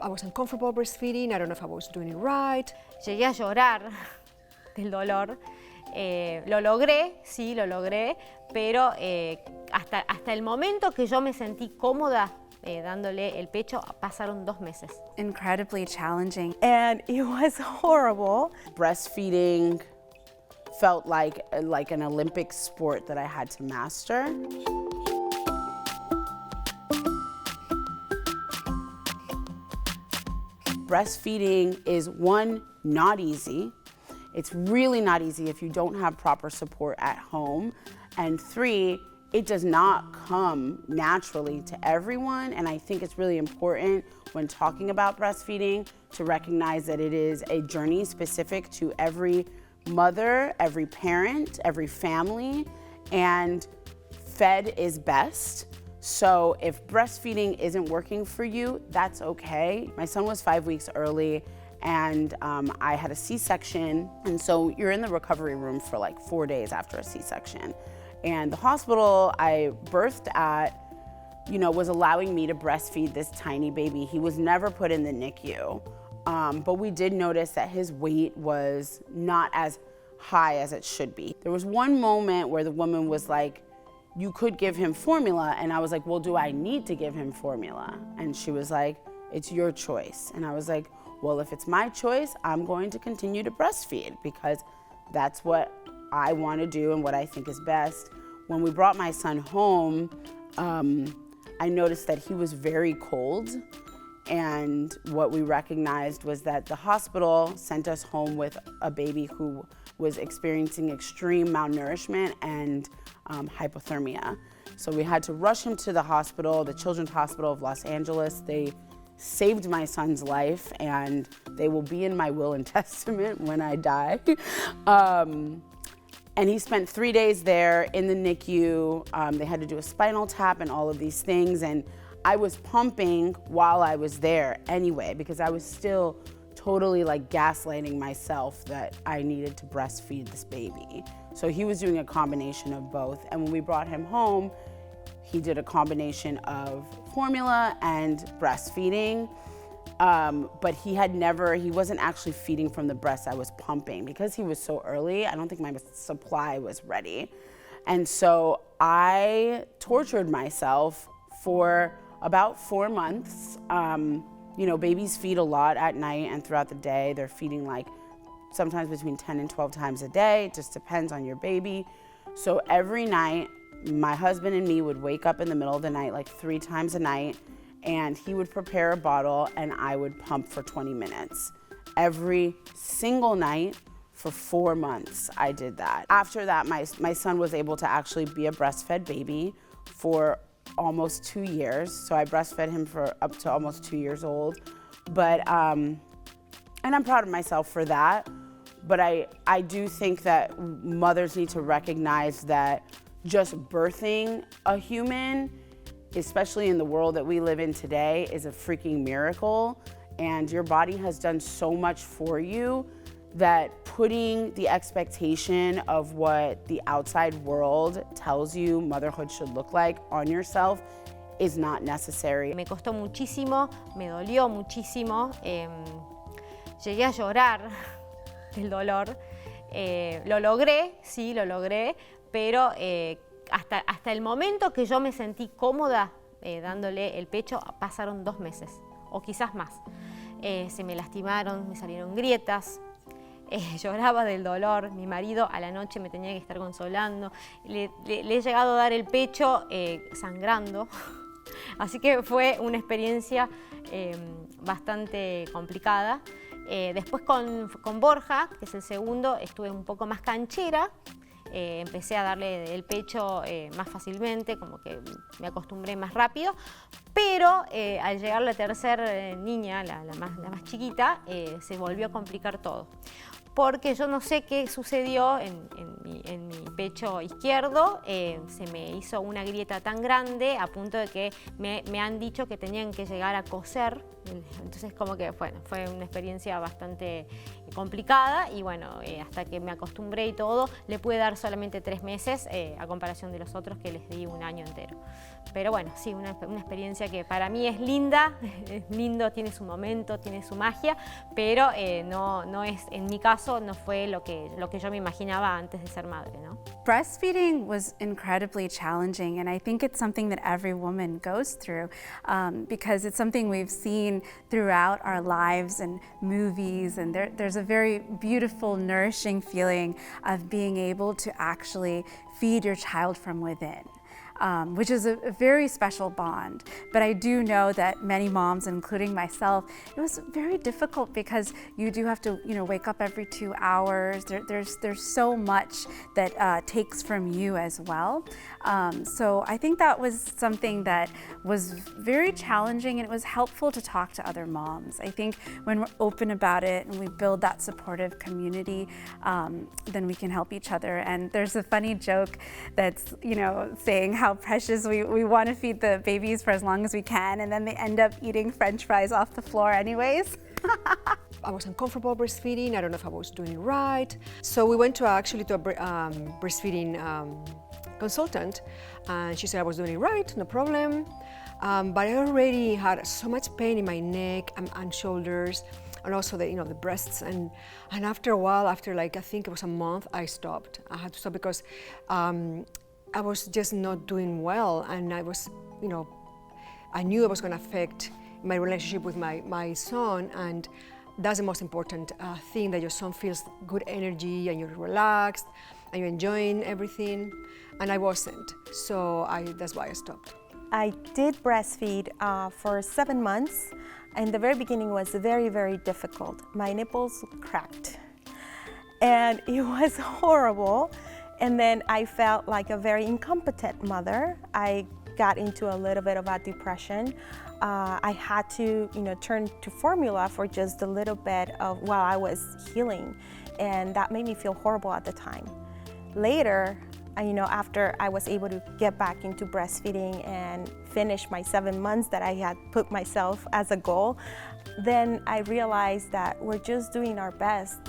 I was uncomfortable breastfeeding, I don't know if I was doing it right. Llegué a llorar del dolor. Lo logré, sí, lo logré, pero hasta el momento que yo me sentí cómoda dándole el pecho, pasaron 2 meses. Incredibly challenging, and it was horrible. Breastfeeding felt like an Olympic sport that I had to master. Breastfeeding is, one, not easy. It's really not easy if you don't have proper support at home. And 3, it does not come naturally to everyone. And I think it's really important when talking about breastfeeding to recognize that it is a journey specific to every mother, every parent, every family, and fed is best. So if breastfeeding isn't working for you, that's okay. My son was 5 weeks early, and I had a C-section, and so you're in the recovery room for like 4 days after a C-section. And the hospital I birthed at, was allowing me to breastfeed this tiny baby. He was never put in the NICU, but we did notice that his weight was not as high as it should be. There was one moment where the woman was like, "You could give him formula," and I was like, "Well, do I need to give him formula?" And she was like, "It's your choice." And I was like, "Well, if it's my choice, I'm going to continue to breastfeed because that's what I want to do and what I think is best." When we brought my son home, I noticed that he was very cold, and what we recognized was that the hospital sent us home with a baby who was experiencing extreme malnourishment and hypothermia. So we had to rush him to the hospital, the Children's Hospital of Los Angeles. They saved my son's life, and they will be in my will and testament when I die. And he spent 3 days there in the NICU. They had to do a spinal tap and all of these things, and I was pumping while I was there anyway, because I was still totally like gaslighting myself that I needed to breastfeed this baby. So he was doing a combination of both. And when we brought him home, he did a combination of formula and breastfeeding. But he wasn't actually feeding from the breast I was pumping. Because he was so early, I don't think my supply was ready. And so I tortured myself for about 4 months. Babies feed a lot at night and throughout the day. They're feeding like sometimes between 10 and 12 times a day. It just depends on your baby. So every night, my husband and me would wake up in the middle of the night like 3 times a night, and he would prepare a bottle and I would pump for 20 minutes. Every single night for 4 months, I did that. After that, my son was able to actually be a breastfed baby for almost 2 years. So I breastfed him for up to almost 2 years old. But, and I'm proud of myself for that. But I do think that mothers need to recognize that just birthing a human, especially in the world that we live in today, is a freaking miracle. And your body has done so much for you that putting the expectation of what the outside world tells you motherhood should look like on yourself is not necessary. Me costó muchísimo, me dolió muchísimo, llegué a llorar del dolor. Lo logré, sí, lo logré, pero hasta el momento que yo me sentí cómoda dándole el pecho, pasaron 2 meses, o quizás más. Se me lastimaron, me salieron grietas. Lloraba del dolor, mi marido a la noche me tenía que estar consolando, le he llegado a dar el pecho sangrando, así que fue una experiencia bastante complicada. Después con Borja, que es el segundo, estuve un poco más canchera, empecé a darle el pecho más fácilmente, como que me acostumbré más rápido, pero al llegar la tercera niña, la más chiquita, se volvió a complicar todo. Porque yo no sé qué sucedió en mi pecho izquierdo, se me hizo una grieta tan grande a punto de que me han dicho que tenían que llegar a coser. Entonces como que fue una experiencia bastante complicada y bueno, hasta que me acostumbré y todo, le pude dar solamente 3 meses a comparación de los otros que les di un año entero. Pero bueno, sí, una experiencia que para mí es linda, es lindo, tiene su momento, tiene su magia, pero no es, en mi caso, no fue lo que yo me imaginaba antes de ser madre, ¿no? Breastfeeding was incredibly challenging, and I think it's something that every woman goes through because it's something we've seen throughout our lives and movies, and there's a very beautiful, nourishing feeling of being able to actually feed your child from within. Which is a very special bond. But I do know that many moms, including myself, it was very difficult because you do have to, wake up every 2 hours. There's so much that takes from you as well. So I think that was something that was very challenging, and it was helpful to talk to other moms. I think when we're open about it and we build that supportive community, then we can help each other. And there's a funny joke that's, saying how precious we want to feed the babies for as long as we can, and then they end up eating French fries off the floor anyways. I was uncomfortable breastfeeding. I don't know if I was doing it right. So we went to a breastfeeding consultant, and she said I was doing it right, no problem. But I already had so much pain in my neck and shoulders, and also the breasts. And after a while, after I think it was a month, I stopped. I had to stop because I was just not doing well, and I was, I knew it was going to affect my relationship with my son, and that's the most important thing, that your son feels good energy and you're relaxed and you're enjoying everything, and I wasn't, so that's why I stopped. I did breastfeed for 7 months, and the very beginning was very, very difficult. My nipples cracked, and it was horrible. And then I felt like a very incompetent mother. I got into a little bit of a depression. I had to, turn to formula for just a little bit while I was healing, and that made me feel horrible at the time. Later, after I was able to get back into breastfeeding and finish my 7 months that I had put myself as a goal, then I realized that we're just doing our best.